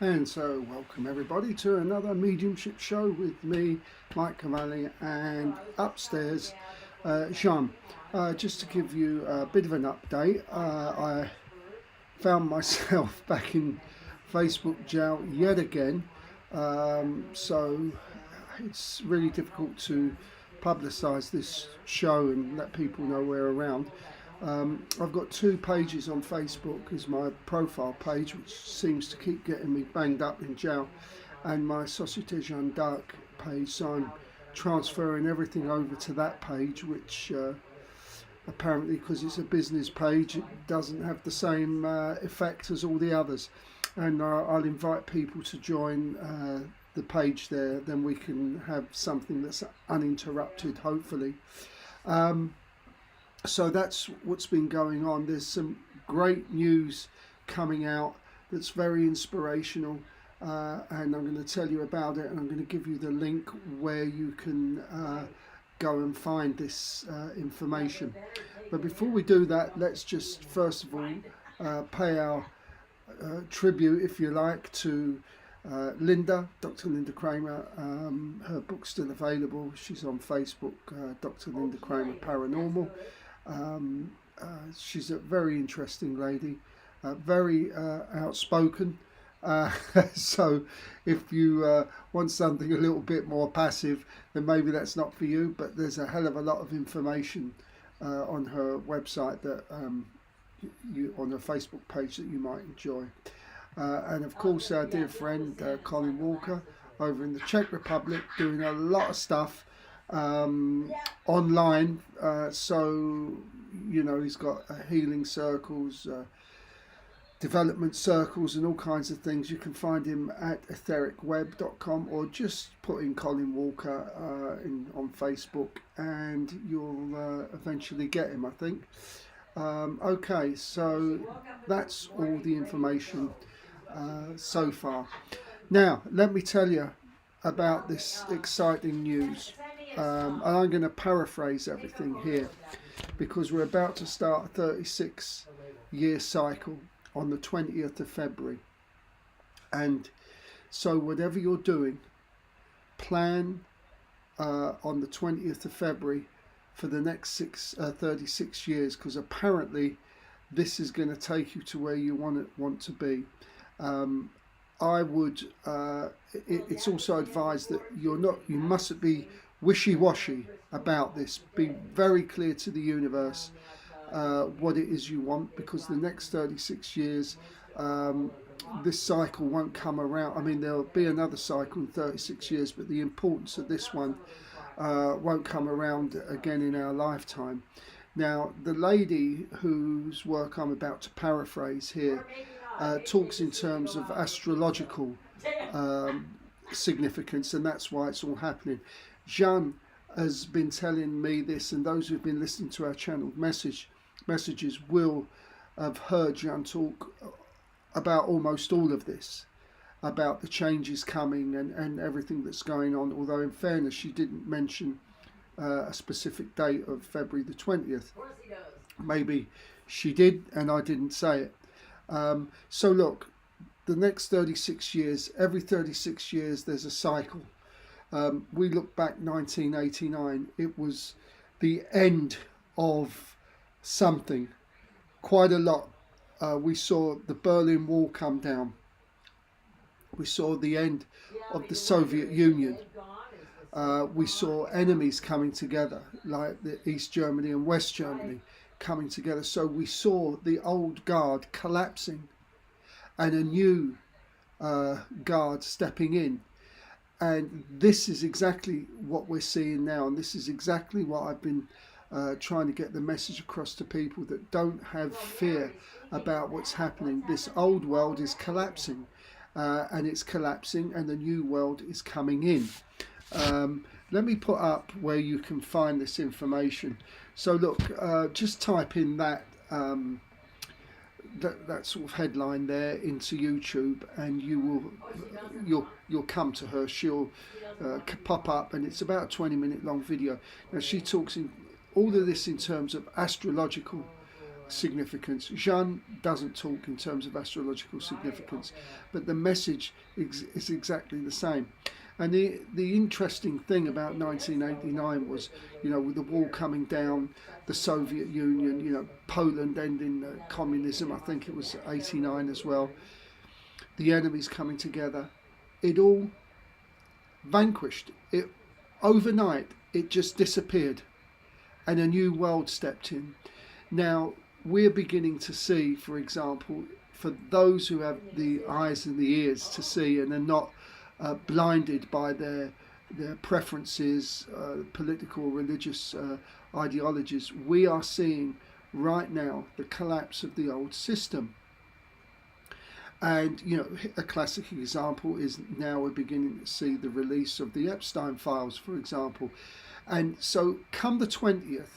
And so, welcome everybody to another Mediumship Show with me, Mike Cavalli, and upstairs, Jean. Just to give you a bit of an update, I found myself back in Facebook jail yet again, so it's really difficult to publicise this show and let people know we're around. I've got 2 pages on Facebook as my profile page, which seems to keep getting me banged up in jail, and my Société Jeanne d'Arc page, so I'm transferring everything over to that page, which apparently, because it's a business page, it doesn't have the same effect as all the others, and I'll invite people to join the page there, then we can have something that's uninterrupted, hopefully. So that's what's been going on. There's some great news coming out that's very inspirational, and I'm going to tell you about it, and I'm going to give you the link where you can go and find this information. But before we do that, let's just first of all pay our tribute, if you like, to Linda, Dr. Linda Kramer. Her book's still available. She's on Facebook, Dr. Linda Kramer Paranormal. She's a very interesting lady, very outspoken, so if you want something a little bit more passive, then maybe that's not for you, but there's a hell of a lot of information on her website that on her Facebook page that you might enjoy. And of course our dear friend Colin Walker over in the Czech Republic, doing a lot of stuff online, so you know, he's got healing circles, development circles, and all kinds of things. You can find him at ethericweb.com, or just put in Colin Walker on Facebook and you'll eventually get him, I think. Okay, so that's all the information so far. Now let me tell you about this exciting news. And I'm going to paraphrase everything here, because we're about to start a 36-year cycle on the 20th of February. And so whatever you're doing, plan on the 20th of February for the next 36 years, because apparently this is going to take you to where you want to be. I would, it's also advised that you mustn't be wishy-washy about this. Be very clear to the universe what it is you want, because the next 36 years, this cycle won't come around. I mean, there'll be another cycle in 36 years, but the importance of this one won't come around again in our lifetime. Now, the lady whose work I'm about to paraphrase here talks in terms of astrological significance, and that's why it's all happening. Jean has been telling me this, and those who've been listening to our channel messages will have heard Jean talk about almost all of this, about the changes coming and everything that's going on, although in fairness she didn't mention a specific date of February the 20th. Maybe she did and I didn't say it. So look, the next 36 years, every 36 years there's a cycle. We look back 1989, it was the end of something, quite a lot. We saw the Berlin Wall come down. We saw the end of the Soviet Union. We saw enemies coming together, like the East Germany and West Germany coming together. So we saw the old guard collapsing and a new guard stepping in. And this is exactly what we're seeing now, and this is exactly what I've been trying to get the message across to people, that don't have fear about what's happening. This old world is collapsing, and it's collapsing, and the new world is coming in. Let me put up where you can find this information. So look, just type in that that sort of headline there into YouTube, and you'll come to her. She'll pop up, and it's about a 20-minute long video. Now she talks in all of this in terms of astrological significance. Jeanne doesn't talk in terms of astrological significance, but the message is exactly the same. And the interesting thing about 1989 was, with the wall coming down, the Soviet Union, Poland ending communism, I think it was 89 as well, the enemies coming together, it all vanquished. It overnight, it just disappeared, and a new world stepped in. Now, we're beginning to see, for example, for those who have the eyes and the ears to see and are not blinded by their preferences, political, religious ideologies, we are seeing right now the collapse of the old system. And, a classic example is now we're beginning to see the release of the Epstein files, for example. And so come the 20th,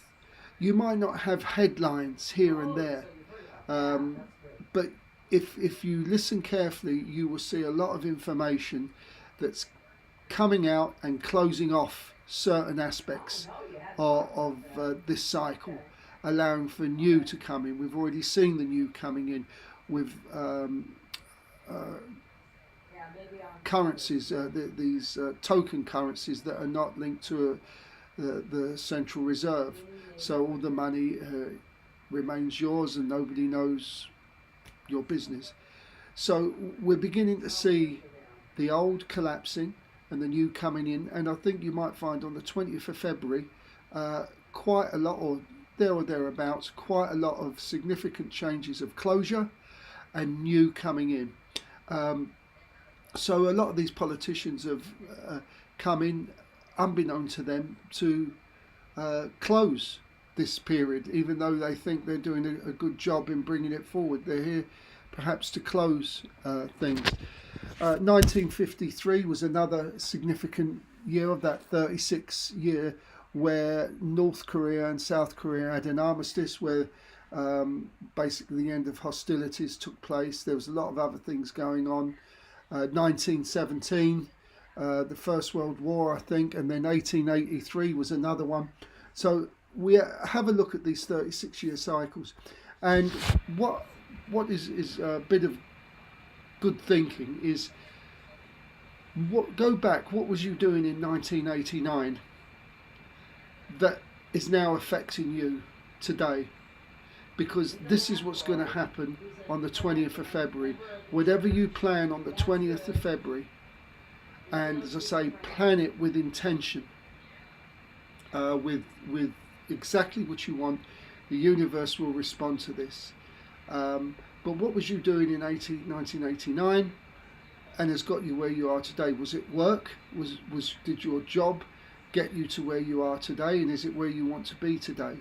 you might not have headlines here and there, but if you listen carefully, you will see a lot of information that's coming out and closing off certain aspects of this cycle, allowing for new to come in. We've already seen the new coming in with currencies, these token currencies that are not linked to the central reserve. So all the money remains yours and nobody knows your business. So we're beginning to see the old collapsing and the new coming in. And I think you might find on the 20th of February, quite a lot, or thereabouts, quite a lot of significant changes of closure and new coming in. So a lot of these politicians have come in, unbeknown to them, to close this period, even though they think they're doing a good job in bringing it forward. They're here perhaps to close things. 1953 was another significant year of that 36 year where North Korea and South Korea had an armistice where basically the end of hostilities took place. There was a lot of other things going on. 1917, the First World War, I think, and then 1883 was another one. So we have a look at these 36-year cycles, and what is a bit of good thinking is go back. What was you doing in 1989 that is now affecting you today? Because this is what's going to happen on the 20th of February. Whatever you plan on the 20th of February, and as I say, plan it with intention, with exactly what you want, the universe will respond to this. But what was you doing in 1989 and has got you where you are today? Was it work? Did your job get you to where you are today? And is it where you want to be today?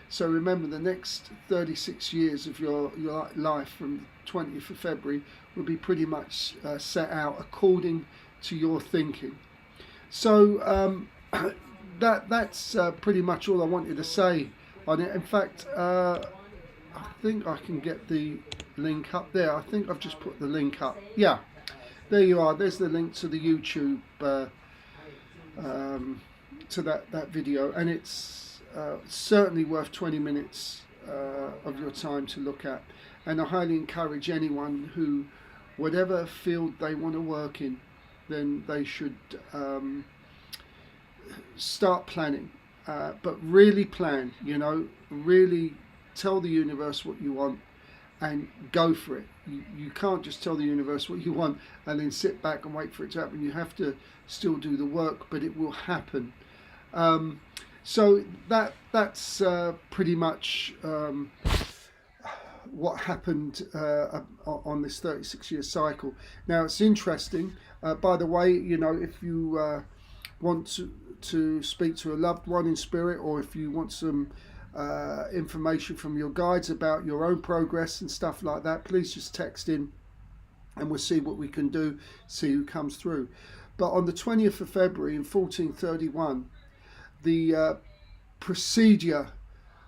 So remember, the next 36 years of your life from the 20th of February will be pretty much set out according to your thinking. So that's pretty much all I wanted to say on it. In fact, I think I can get the link up there. I think I've just put the link up. Yeah, there you are. There's the link to the YouTube, to that video, and it's certainly worth 20 minutes of your time to look at. And I highly encourage anyone who, whatever field they want to work in, then they should start planning, but really plan, really tell the universe what you want and go for it. You can't just tell the universe what you want and then sit back and wait for it to happen. You have to still do the work, but it will happen. So that's pretty much what happened on this 36-year cycle. Now it's interesting, by the way, if you want to speak to a loved one in spirit, or if you want some information from your guides about your own progress and stuff like that, please just text in and we'll see what we can do, see who comes through. But on the 20th of February in 1431, the procedure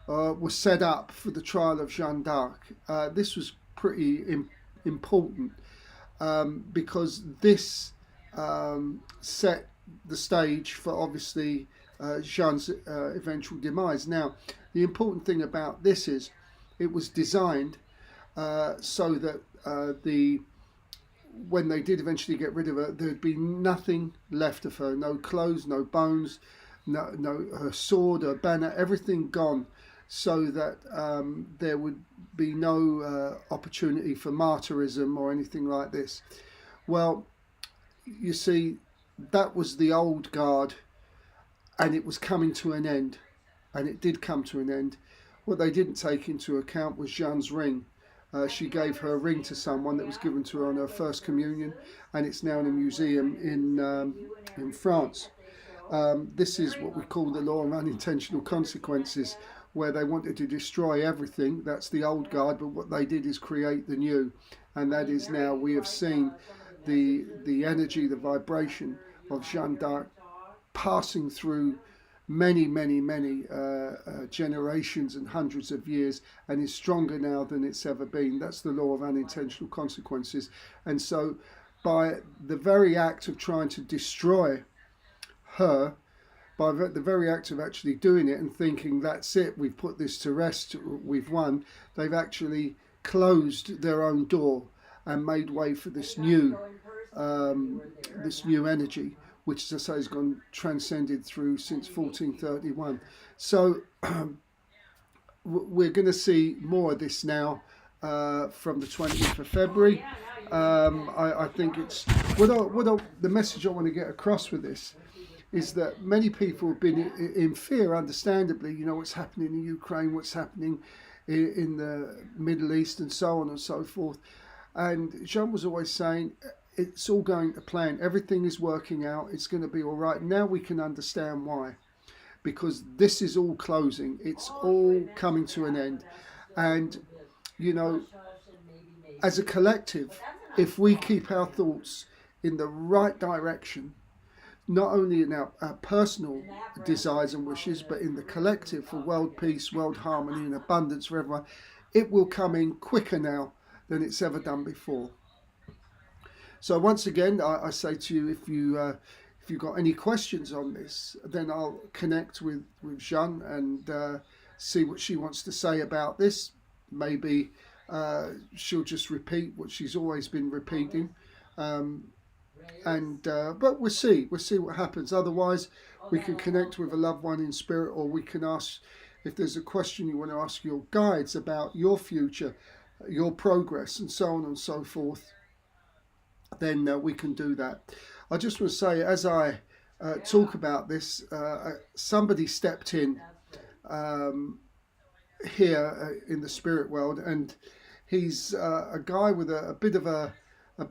was set up for the trial of Jeanne d'Arc. This was pretty important because this set the stage for obviously Jeanne's eventual demise. Now, the important thing about this is it was designed so that when they did eventually get rid of her, there'd be nothing left of her. No clothes, no bones, no her sword, her banner, everything gone, so that there would be no opportunity for martyrism or anything like this. Well, you see, that was the old guard, and it was coming to an end, and it did come to an end. What they didn't take into account was Jeanne's ring. She gave her ring to someone that was given to her on her first communion, and it's now in a museum in France. This is what we call the law of unintentional consequences, where they wanted to destroy everything. That's the old guard, but what they did is create the new, and that is now we have seen the energy, the vibration of Jeanne d'Arc passing through many generations and hundreds of years, and is stronger now than it's ever been. That's the law of unintentional consequences. And so by the very act of trying to destroy her, by the very act of actually doing it and thinking that's it, we've put this to rest, we've won, they've actually closed their own door and made way for this new energy, which, as I say, has gone transcended through since 1431. So we're going to see more of this now from the 20th of February. I think it's the message I want to get across with this is that many people have been in fear, understandably. You know what's happening in Ukraine, what's happening in the Middle East, and so on and so forth. And Jean was always saying, it's all going to plan. Everything is working out. It's going to be all right. Now we can understand why. Because this is all closing. It's all coming to an end. And, you know, as a collective, if we keep our thoughts in the right direction, not only in our personal desires and wishes, but in the collective for world peace, world harmony and abundance for everyone, it will come in quicker now than it's ever done before. So once again, I say to you, if you've got any questions on this, then I'll connect with Jeanne and see what she wants to say about this. Maybe she'll just repeat what she's always been repeating. But we'll see what happens. Otherwise, we can connect with a loved one in spirit, or we can ask, if there's a question you want to ask your guides about your future, your progress, and so on and so forth, then we can do that. I just want to say, as I talk about this, somebody stepped in here in the spirit world, and he's a guy with a bit of a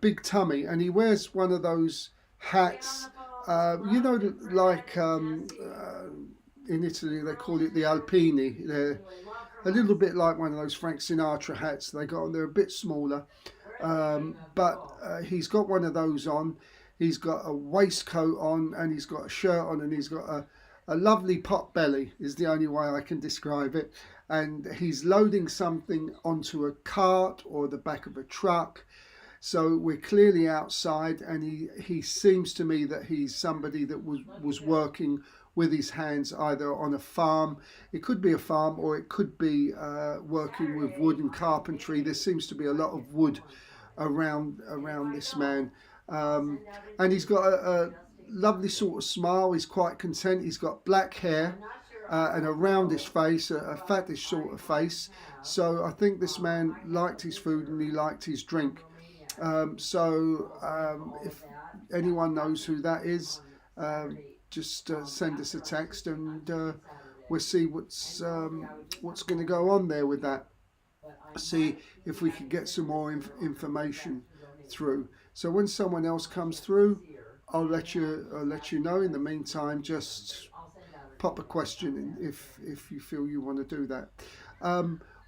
big tummy, and he wears one of those hats, you know, like in Italy they call it the Alpini. They're a little bit like one of those Frank Sinatra hats they got on. They're a bit smaller, but he's got one of those on. He's got a waistcoat on, and he's got a shirt on, and he's got a lovely pot belly, is the only way I can describe it. And he's loading something onto a cart or the back of a truck. So we're clearly outside, and he seems to me that he's somebody that was working with his hands, either on a farm. It could be a farm, or it could be working with wood and carpentry. There seems to be a lot of wood around this man. And he's got a lovely sort of smile. He's quite content. He's got black hair and a roundish face, a fattish sort of face. So I think this man liked his food and he liked his drink. If anyone knows who that is, just send us a text, and we'll see what's going to go on there with that. See if we can get some more information through. So when someone else comes through, I'll let you know. In the meantime, just pop a question in if you feel you want to do that.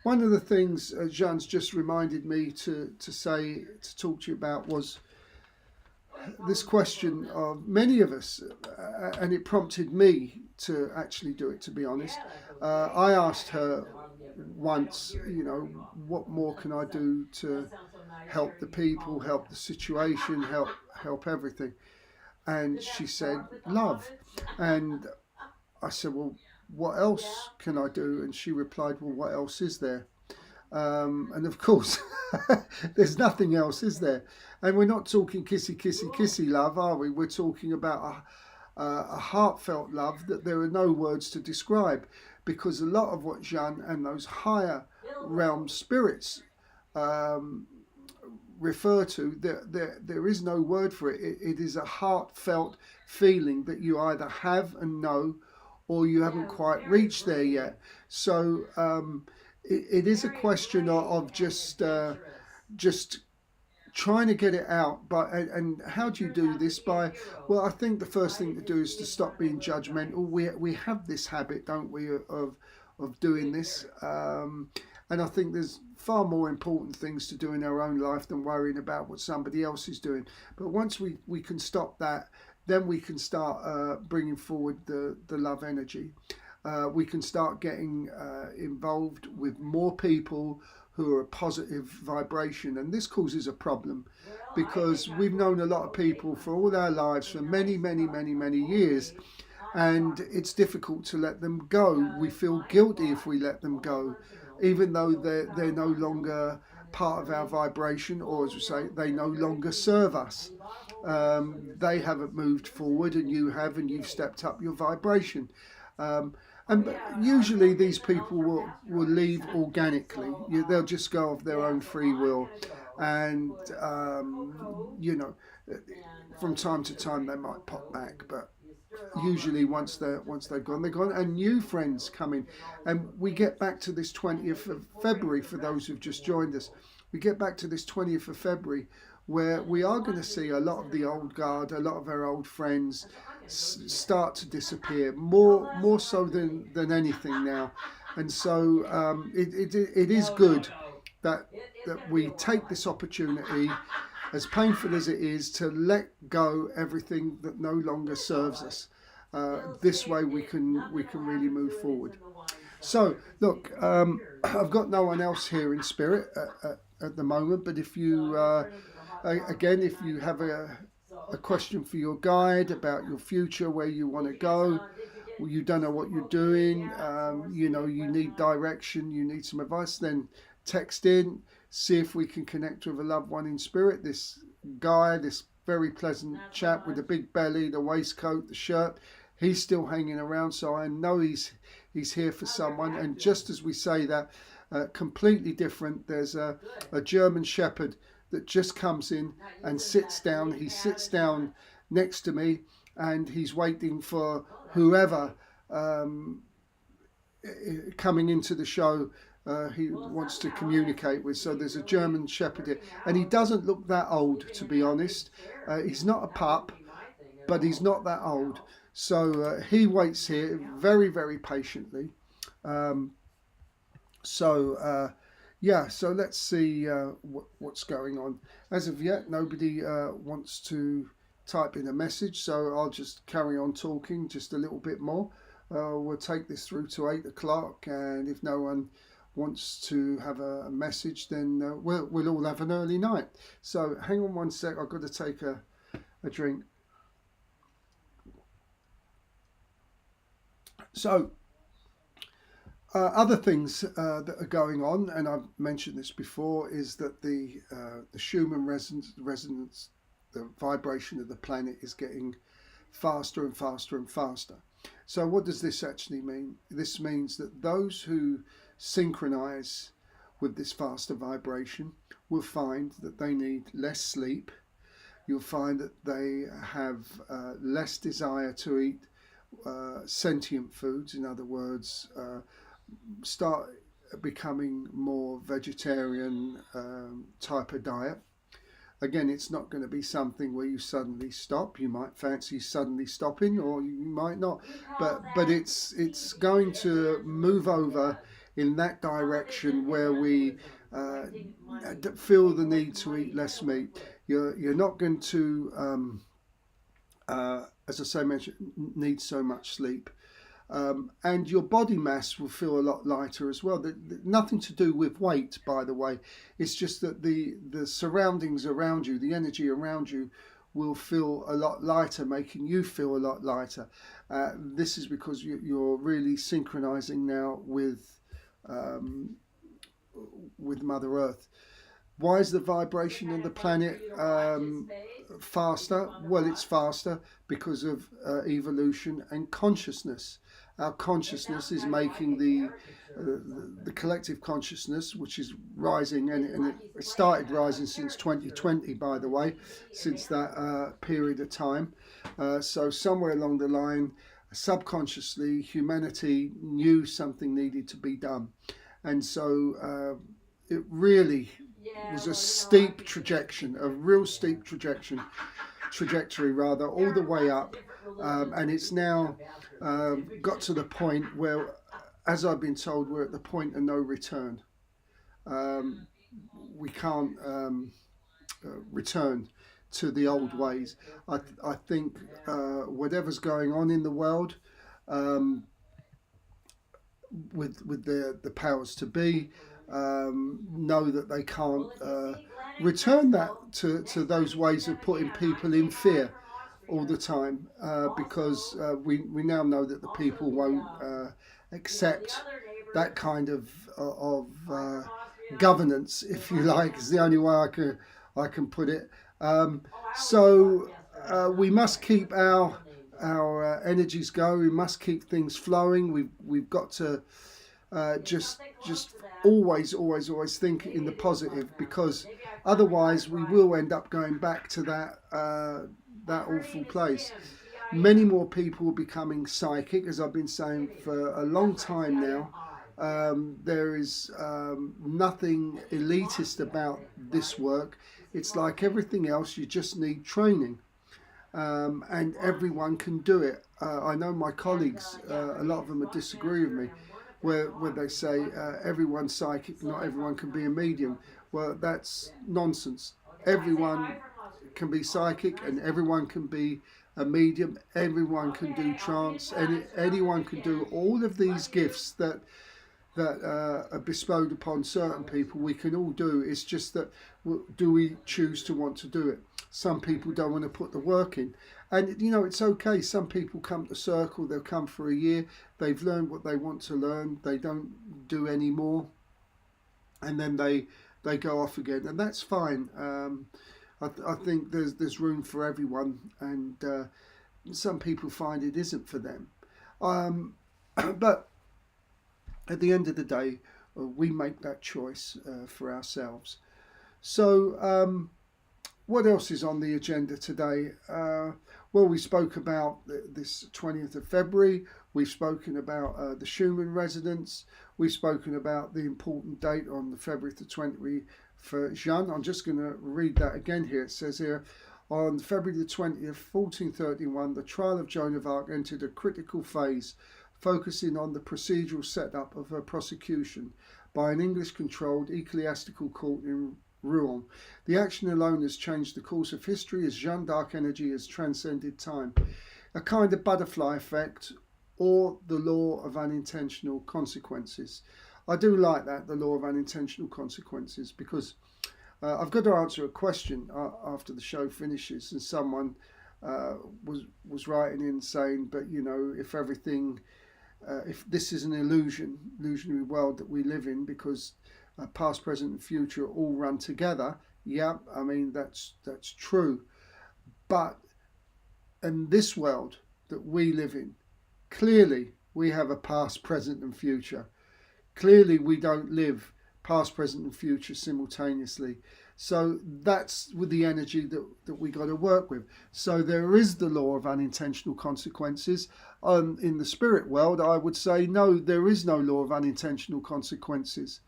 One of the things Jean's just reminded me to talk to you about was this question of many of us, and it prompted me to actually do it, to be honest. I asked her once, you know, what more can I do to help the people, help the situation, help everything? And she said, love. And I said, well, what else can I do? And she replied, well, what else is there? And of course, there's nothing else, is there? And we're not talking kissy, kissy, kissy love, are we? We're talking about a heartfelt love that there are no words to describe, because a lot of what Jeanne and those higher realm spirits refer to, there is no word for it. It is a heartfelt feeling that you either have and know, or you haven't quite reached there yet. So it is a question of just trying to get it out. But and how do you do this? By, well, I think the first thing to do is to stop being judgmental. We have this habit, don't we, of doing this, and I think there's far more important things to do in our own life than worrying about what somebody else is doing. But once we can stop that, then we can start bringing forward the love energy. We can start getting involved with more people who are a positive vibration, and this causes a problem, because we've known a lot of people for all our lives, for many, many, many, many years, and it's difficult to let them go. We feel guilty if we let them go, even though they're no longer part of our vibration, or as we say, they no longer serve us. They haven't moved forward, and you have, and you've stepped up your vibration. And usually these people will leave organically. They'll just go of their own free will. And, you know, from time to time they might pop back. But usually once they've gone, they're gone. And new friends come in. And we get back to this 20th of February, for those who've just joined us. We get back to this 20th of February, where we are going to see a lot of the old guard, a lot of our old friends start to disappear, more so than anything now. And so it is good that we take this opportunity, as painful as it is, to let go everything that no longer serves us. This way we can really move forward. So look, I've got no one else here in spirit at the moment, but if you again, if you have a question for your guide about your future, where you want to go, you don't know what you're doing, you know, you need direction, you need some advice, then text in, see if we can connect with a loved one in spirit. This guy, this very pleasant chap with the big belly, the waistcoat, the shirt, he's still hanging around, so I know he's here for someone. And just as we say that, completely different, there's a German Shepherd that just comes in and sits down. He sits down next to me, and he's waiting for whoever coming into the show he wants to communicate with. So there's a German Shepherd here, and he doesn't look that old, to be honest. He's not a pup, but he's not that old. So he waits here very, very patiently. Yeah, so let's see what's going on. As of yet, nobody wants to type in a message, so I'll just carry on talking just a little bit more. We'll take this through to 8 o'clock, and if no one wants to have a message, then we'll all have an early night. So hang on one sec, I've got to take a drink. So other things that are going on, and I've mentioned this before, is that the Schumann resonance, the vibration of the planet, is getting faster and faster and faster. So what does this actually mean? This means that those who synchronize with this faster vibration will find that they need less sleep. You'll find that they have less desire to eat sentient foods. In other words, start becoming more vegetarian type of diet. Again, it's not going to be something where you suddenly stop. You might fancy suddenly stopping, or you might not, but it's going to move over in that direction where we feel the need to eat less meat. You're not going to as I say, need so much sleep. And your body mass will feel a lot lighter as well. Nothing to do with weight, by the way. It's just that the surroundings around you, the energy around you, will feel a lot lighter, making you feel a lot lighter. This is because you're really synchronizing now with with Mother Earth. Why is the vibration on the planet faster? Well, it's faster because of evolution and consciousness. Our consciousness is making the collective consciousness, which is rising, and it started rising since 2020, by the way, since that period of time. So somewhere along the line, subconsciously, humanity knew something needed to be done, and so it really was a steep trajectory, a real steep trajectory rather, all the way up, and it's now got to the point where, as I've been told, we're at the point of no return. We can't return to the old ways. I think whatever's going on in the world, with the powers to be, know that they can't return that to those ways of putting people in fear all the time, because we now know that the people won't accept that kind of governance, if you like, is the only way I can put it. So we must keep our energies going. We must keep things flowing. We've got to just always think in the positive, because otherwise we will end up going back to that awful place. Many more people are becoming psychic, as I've been saying for a long time now. There is nothing elitist about this work. It's like everything else, you just need training, and everyone can do it. I know my colleagues, a lot of them would disagree with me, where they say everyone's psychic, not everyone can be a medium. Well, that's nonsense. Everyone can be psychic and everyone can be a medium. Everyone can do trance, and anyone can do all of these gifts that are bestowed upon certain people. We can all do. It's just that, do we choose to want to do it? Some people don't want to put the work in, and it's okay. Some people come to Circle, they'll come for a year, they've learned what they want to learn, they don't do any more, and then they go off again, and that's fine. I think there's room for everyone, and some people find it isn't for them, but at the end of the day, we make that choice for ourselves. So what else is on the agenda today? Well, we spoke about this 20th of February. We've spoken about the Schumann resonance. We've spoken about the important date on the February the 20th for Jeanne. I'm just going to read that again here. It says here, on February the 20th, 1431, the trial of Joan of Arc entered a critical phase, focusing on the procedural setup of her prosecution by an English-controlled ecclesiastical court in Rouen. The action alone has changed the course of history, as Jeanne d'Arc energy has transcended time. A kind of butterfly effect, or the law of unintentional consequences. I do like that, the law of unintentional consequences, because I've got to answer a question after the show finishes, and someone was writing in saying, but if everything, if this is an illusionary world that we live in, because past, present and future all run together. Yeah, I mean, that's true. But in this world that we live in, clearly we have a past, present and future. Clearly we don't live past, present and future simultaneously. So that's with the energy that we got to work with. So there is the law of unintentional consequences. In the spirit world, I would say, no, there is no law of unintentional consequences.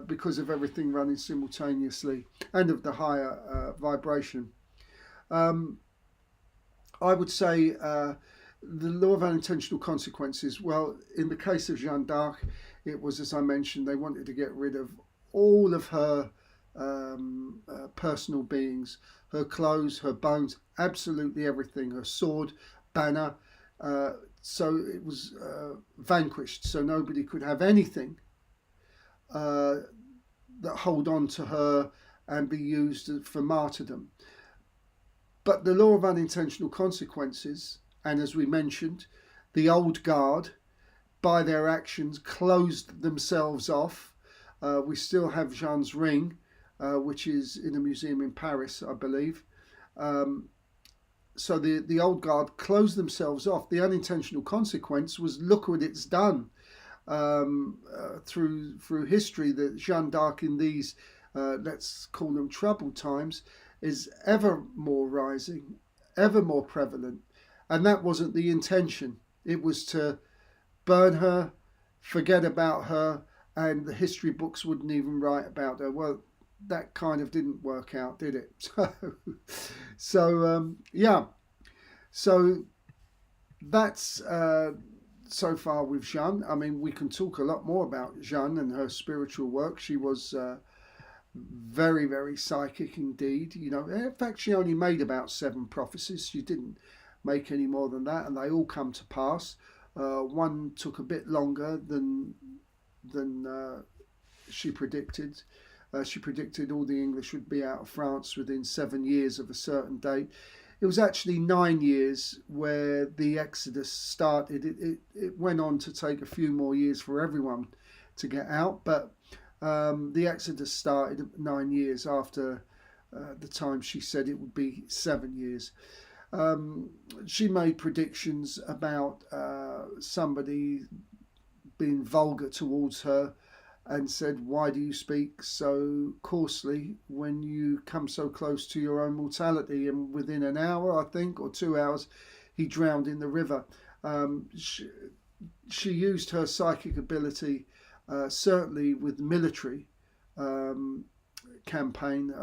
Because of everything running simultaneously and of the higher vibration. I would say the law of unintentional consequences, well, in the case of Jeanne d'Arc, it was, as I mentioned, they wanted to get rid of all of her personal beings, her clothes, her bones, absolutely everything, her sword, banner, so it was vanquished, so nobody could have anything that hold on to her and be used for martyrdom. But the law of unintentional consequences, and as we mentioned, the old guard, by their actions, closed themselves off. We still have Jeanne's ring, which is in a museum in Paris, I believe. So the old guard closed themselves off. The unintentional consequence was, look what it's done through history, that Jeanne d'Arc in these, let's call them troubled times, is ever more rising, ever more prevalent. And that wasn't the intention. It was to burn her, forget about her, and the history books wouldn't even write about her. Well, that kind of didn't work out, did it? Yeah. So that's so far with Jeanne. I mean, we can talk a lot more about Jeanne and her spiritual work. She was very, very psychic indeed. You know, in fact, she only made about 7 prophecies. She didn't make any more than that, and they all come to pass. One took a bit longer than she predicted. She predicted all the English would be out of France within 7 years of a certain date. It was actually 9 years where the Exodus started. It went on to take a few more years for everyone to get out, but the Exodus started 9 years after the time she said it would be 7 years. She made predictions about somebody being vulgar towards her, and said, why do you speak so coarsely when you come so close to your own mortality? And within an hour, I think, or 2 hours, he drowned in the river. She used her psychic ability, certainly with military campaign.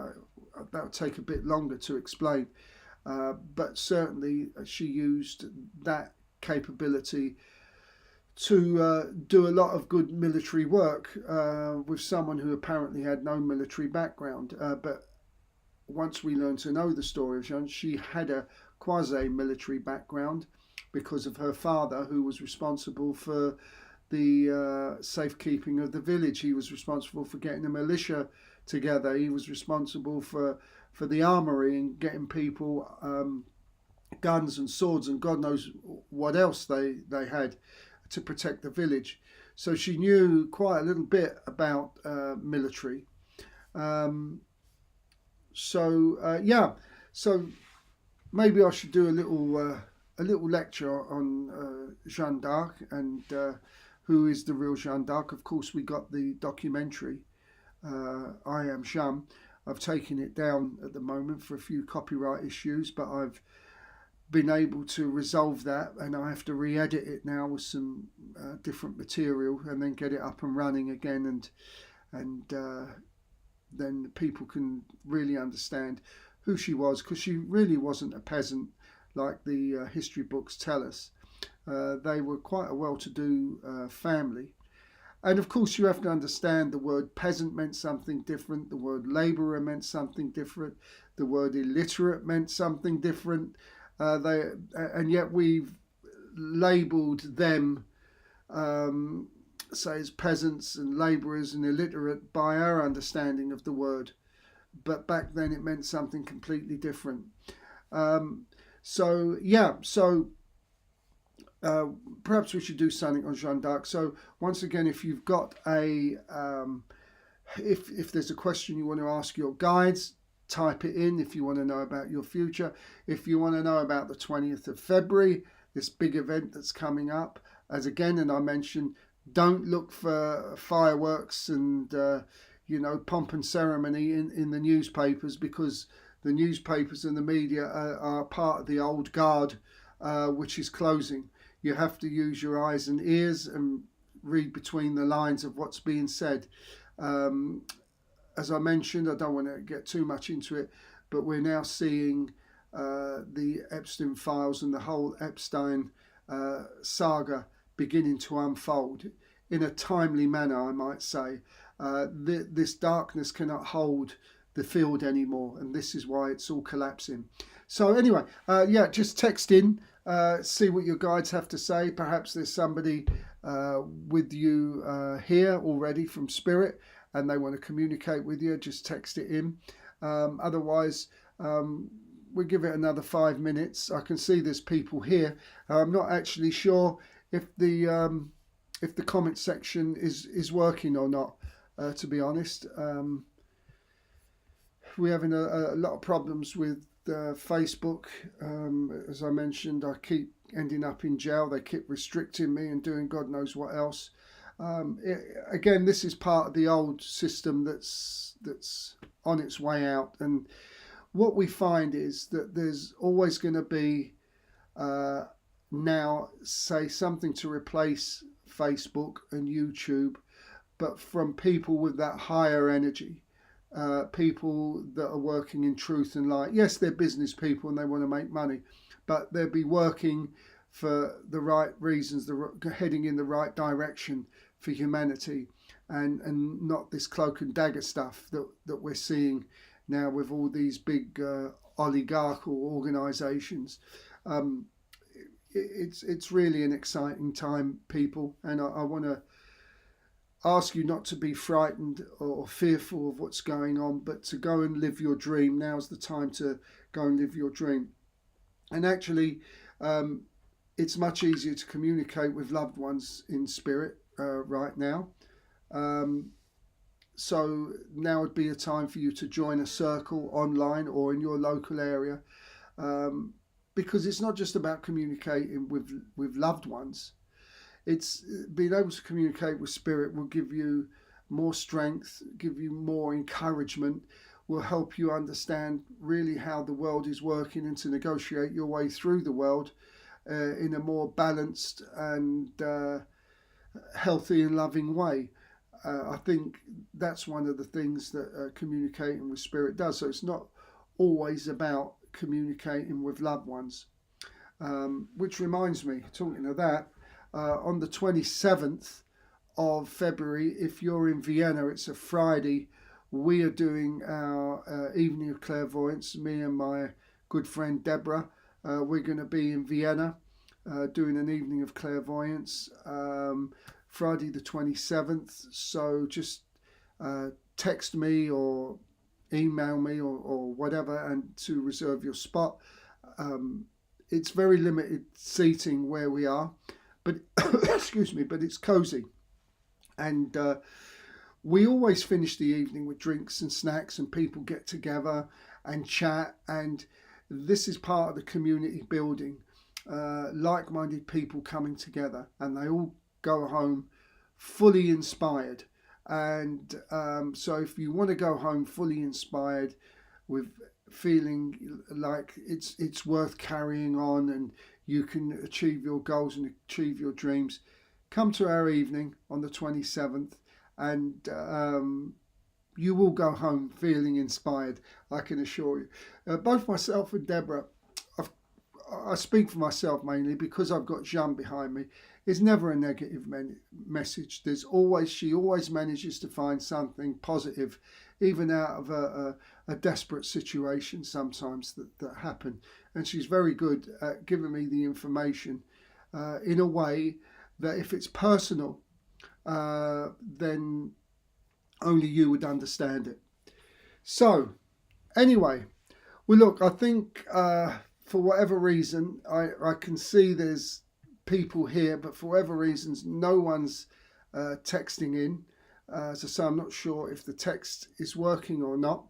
That would take a bit longer to explain. But certainly she used that capability to do a lot of good military work with someone who apparently had no military background. But once we learned to know the story of Jeanne, she had a quasi-military background because of her father, who was responsible for the safekeeping of the village. He was responsible for getting the militia together. He was responsible for the armory and getting people guns and swords and God knows what else they had to protect the village. So she knew quite a little bit about military. So maybe I should do a little lecture on Jeanne d'Arc and who is the real Jeanne d'Arc. Of course, we got the documentary I Am Jeanne. I've taken it down at the moment for a few copyright issues, but I've been able to resolve that, and I have to re-edit it now with some different material and then get it up and running again, and then people can really understand who she was, because she really wasn't a peasant like the history books tell us. They were quite a well-to-do family. And of course you have to understand the word peasant meant something different, the word labourer meant something different, the word illiterate meant something different. And yet we've labelled them, say, as peasants and labourers and illiterate by our understanding of the word. But back then it meant something completely different. Perhaps we should do something on Jeanne d'Arc. So once again, if you've got if there's a question you want to ask your guides, type it in. If you want to know about your future, if you want to know about the 20th of February, this big event that's coming up, as again, and I mentioned, don't look for fireworks and pomp and ceremony in the newspapers, because the newspapers and the media are part of the old guard, which is closing. You have to use your eyes and ears and read between the lines of what's being said. As I mentioned, I don't want to get too much into it, but we're now seeing the Epstein files and the whole Epstein saga beginning to unfold in a timely manner, I might say. This darkness cannot hold the field anymore, and this is why it's all collapsing. So anyway, just text in, see what your guides have to say. Perhaps there's somebody with you here already from Spirit, and they want to communicate with you. Just text it in. Otherwise, we'll give it another 5 minutes. I can see there's people here. I'm not actually sure if the comment section is working or not. to be honest. We're having a lot of problems with Facebook. As I mentioned, I keep ending up in jail. They keep restricting me and doing God knows what else. Again, this is part of the old system that's on its way out. And what we find is that there's always going to be now, say, something to replace Facebook and YouTube, but from people with that higher energy. People that are working in truth and light. Yes, they're business people and they want to make money, but they'll be working for the right reasons, heading in the right direction for humanity, and not this cloak and dagger stuff that we're seeing now with all these big oligarchical organisations. It's really an exciting time, people, and I want to ask you not to be frightened or fearful of what's going on, but to go and live your dream. Now's the time to go and live your dream. And actually, it's much easier to communicate with loved ones in spirit right now. So now would be a time for you to join a circle online or in your local area, because it's not just about communicating with loved ones. It's being able to communicate with spirit will give you more strength, give you more encouragement, will help you understand really how the world is working and to negotiate your way through the world in a more balanced and healthy and loving way. I think that's one of the things that communicating with spirit does. So it's not always about communicating with loved ones. Which reminds me, talking of that, on the 27th of February, if you're in Vienna, it's a Friday, we are doing our evening of clairvoyance. Me and my good friend Deborah, we're going to be in Vienna doing an evening of clairvoyance Friday the 27th. So just text me or email me or whatever, and to reserve your spot. It's very limited seating where we are, but excuse me, but it's cozy, and we always finish the evening with drinks and snacks, and people get together and chat, and this is part of the community building, like-minded people coming together, and they all go home fully inspired. And so if you want to go home fully inspired, with feeling like it's worth carrying on and you can achieve your goals and achieve your dreams, come to our evening on the 27th, and you will go home feeling inspired, I can assure you. Both myself and Deborah, I speak for myself mainly because I've got Jean behind me. It's never a negative message. She always manages to find something positive, even out of a desperate situation sometimes that happen. And she's very good at giving me the information in a way that if it's personal, then only you would understand it. So, anyway, well, look, I think for whatever reason, I can see there's people here, but for whatever reasons, no one's texting in. As I say, I'm not sure if the text is working or not.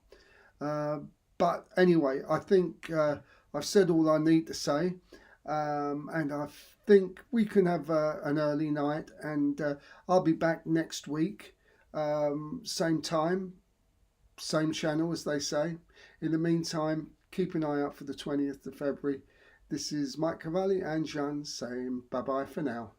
But anyway, I think I've said all I need to say. And I think we can have an early night, and I'll be back next week. Same time, same channel, as they say. In the meantime, keep an eye out for the 20th of February. This is Mike Cavalli and Jean saying bye-bye for now.